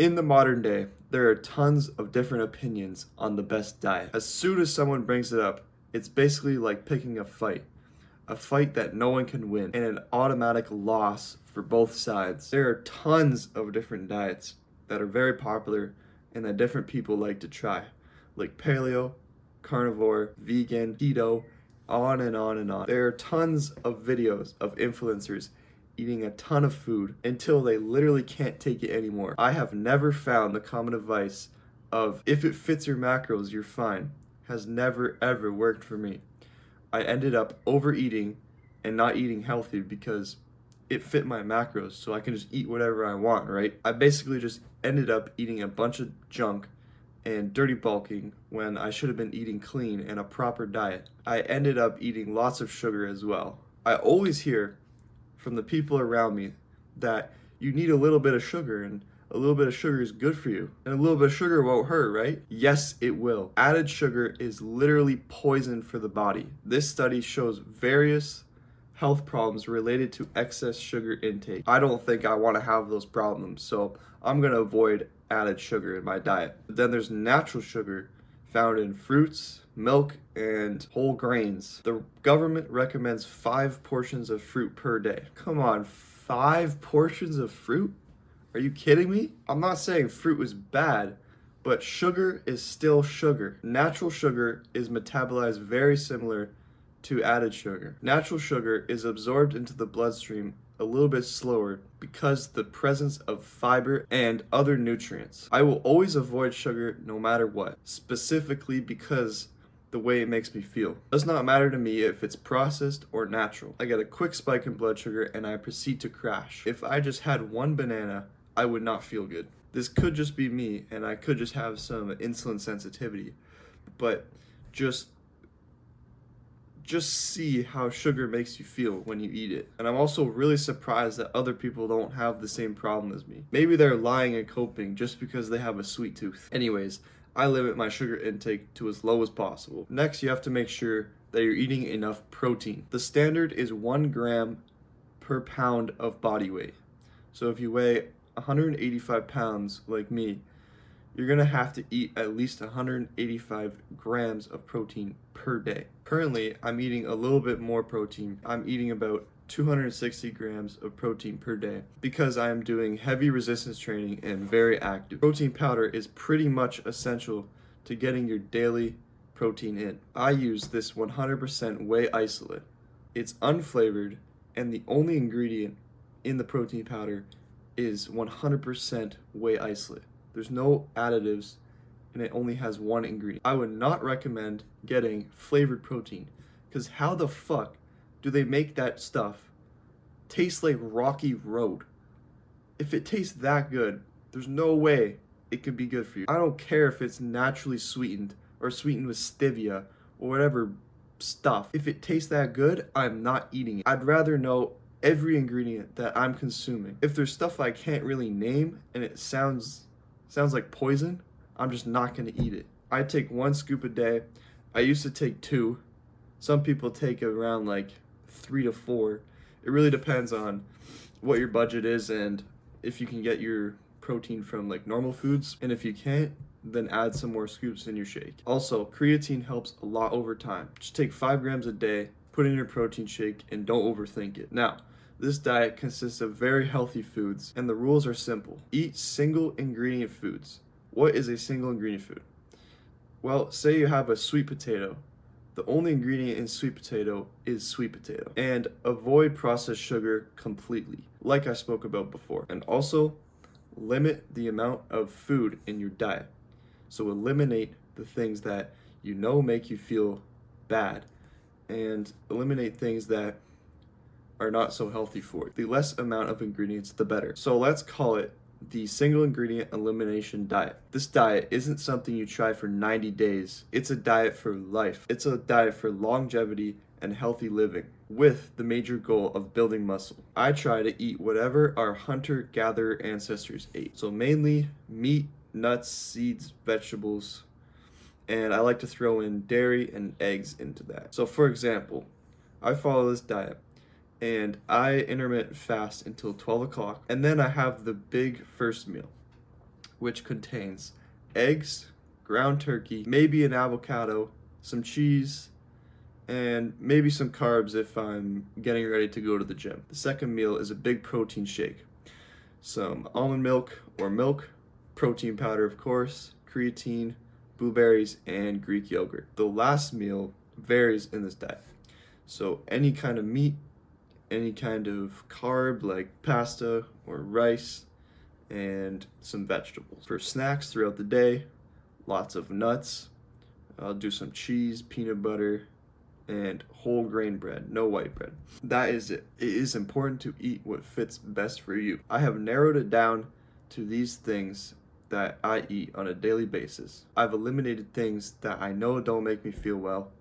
In the modern day, there are tons of different opinions on the best diet. As soon as someone brings it up, it's basically like picking a fight that no one can win, and an automatic loss for both sides. There are tons of different diets that are very popular and that different people like to try, like paleo, carnivore, vegan, keto, on and on and on. There are tons of videos of influencers eating a ton of food until they literally can't take it anymore. I have never found the common advice of if it fits your macros, you're fine. Has never ever worked for me. I ended up overeating and not eating healthy because it fit my macros, so I can just eat whatever I want, right? I basically just ended up eating a bunch of junk and dirty bulking when I should have been eating clean and a proper diet. I ended up eating lots of sugar as well. I always hear from the people around me that you need a little bit of sugar and a little bit of sugar is good for you. And a little bit of sugar won't hurt, right? Yes, it will. Added sugar is literally poison for the body. This study shows various health problems related to excess sugar intake. I don't think I want to have those problems, so I'm going to avoid added sugar in my diet. Then there's natural sugar found in fruits, milk, and whole grains. The government recommends 5 portions of fruit per day. Come on, 5 portions of fruit? Are you kidding me? I'm not saying fruit is bad, but sugar is still sugar. Natural sugar is metabolized very similar to added sugar. Natural sugar is absorbed into the bloodstream a little bit slower because the presence of fiber and other nutrients. I will always avoid sugar no matter what, specifically because the way it makes me feel. It does not matter to me if it's processed or natural. I get a quick spike in blood sugar and I proceed to crash. If I just had one banana, I would not feel good. This could just be me and I could just have some insulin sensitivity, but just see how sugar makes you feel when you eat it. And I'm also really surprised that other people don't have the same problem as me. Maybe they're lying and coping just because they have a sweet tooth. Anyways, I limit my sugar intake to as low as possible. Next, you have to make sure that you're eating enough protein. The standard is 1 gram per pound of body weight. So if you weigh 185 pounds like me, you're gonna have to eat at least 185 grams of protein per day. Currently, I'm eating a little bit more protein. I'm eating about 260 grams of protein per day because I am doing heavy resistance training and very active. Protein powder is pretty much essential to getting your daily protein in. I use this 100% whey isolate. It's unflavored and the only ingredient in the protein powder is 100% whey isolate. There's no additives and it only has one ingredient. I would not recommend getting flavored protein because how the fuck do they make that stuff taste like Rocky Road? If it tastes that good, there's no way it could be good for you. I don't care if it's naturally sweetened or sweetened with stevia or whatever stuff. If it tastes that good, I'm not eating it. I'd rather know every ingredient that I'm consuming. If there's stuff I can't really name and it sounds like poison, I'm just not gonna eat it. I take 1 scoop a day. I used to take 2. Some people take around like 3 to 4. It really depends on what your budget is and if you can get your protein from like normal foods. And if you can't, then add some more scoops in your shake. Also, creatine helps a lot over time. Just take 5 grams a day, put in your protein shake, and don't overthink it. Now, this diet consists of very healthy foods, and the rules are simple. Eat single ingredient foods. What is a single ingredient food? Well, say you have a sweet potato. The only ingredient in sweet potato is sweet potato. And avoid processed sugar completely, like I spoke about before. And also, limit the amount of food in your diet. So eliminate the things that you know make you feel bad, and eliminate things that are not so healthy for you. The less amount of ingredients, the better. So let's call it the single ingredient elimination diet. This diet isn't something you try for 90 days. It's a diet for life. It's a diet for longevity and healthy living with the major goal of building muscle. I try to eat whatever our hunter-gatherer ancestors ate. So mainly meat, nuts, seeds, vegetables, and I like to throw in dairy and eggs into that. So for example, I follow this diet and I intermittent fast until 12 o'clock, and then I have the big first meal. which contains eggs, ground turkey, maybe an avocado, some cheese, and maybe some carbs if I'm getting ready to go to the gym. The second meal is a big protein shake. Some almond milk or milk, protein powder of course, creatine, blueberries, and Greek yogurt. The last meal varies in this diet. So any kind of meat, any kind of carb like pasta or rice, and some vegetables. For snacks throughout the day, lots of nuts. I'll do some cheese, peanut butter, and whole grain bread, no white bread. That is it. It is important to eat what fits best for you. I have narrowed it down to these things that I eat on a daily basis. I've eliminated things that I know don't make me feel well,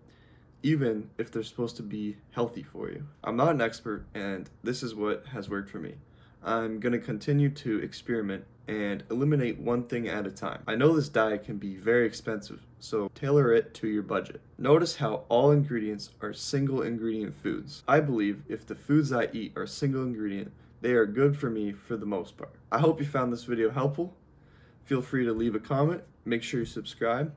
even if they're supposed to be healthy for you. I'm not an expert, and this is what has worked for me. I'm going to continue to experiment and eliminate one thing at a time. I know this diet can be very expensive, so tailor it to your budget. Notice how all ingredients are single ingredient foods. I believe if the foods I eat are single ingredient, they are good for me for the most part. I hope you found this video helpful. Feel free to leave a comment, make sure you subscribe,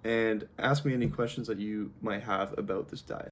and ask me any questions that you might have about this diet.